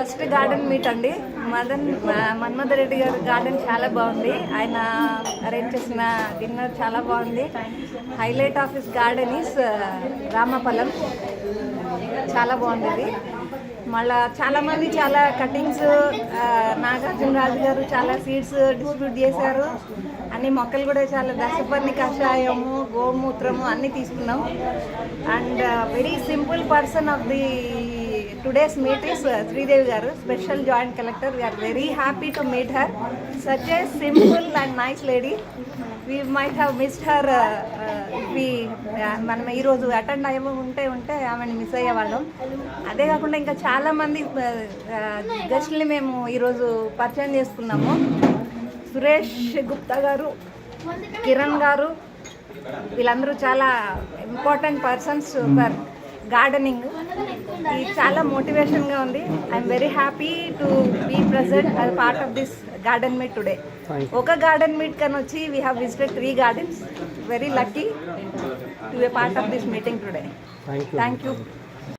First garden meet అండి. మన్మథ రెడ్డి గారి garden చాలా బాగుంది. ఆయన అరేంజ్ చేసిన డిన్నర్ చాలా బాగుంది. Highlight of his garden is రామఫలం. చాలా బాగుంది ఇది. మళ్ళా చాలామంది చాలా కటింగ్స్, నాగార్జున రాజు గారు చాలా సీడ్స్ డిస్ట్రిబ్యూట్ చేశారు. అన్ని మొక్కలు కూడా చాలా దశపర్ణి కషాయము, గోమూత్రము అన్నీ తీసుకున్నాం. And very simple person of the today's meet is Sridevi garu, special joint collector. We are very happy to meet her. Such a simple and nice lady. We might have missed her if we మనం ఈరోజు attend అయ్యే ఉంటే ఆమెను miss అయ్యేవాళ్ళం. అదే కాకుండా ఇంకా చాలామంది గెస్ట్ని మేము ఈరోజు పరిచయం చేసుకున్నాము. సురేష్ గుప్తా గారు, కిరణ్ గారు, వీళ్ళందరూ చాలా ఇంపార్టెంట్ పర్సన్స్ ఫర్ గార్డెనింగ్. ఇది చాలా మోటివేషన్గా ఉంది. I'm very happy to be present as part of this garden meet today. ఒక గార్డెన్ మీట్ కని వచ్చి we have visited 3 gardens. Very lucky to be part of this meeting today. Thank you.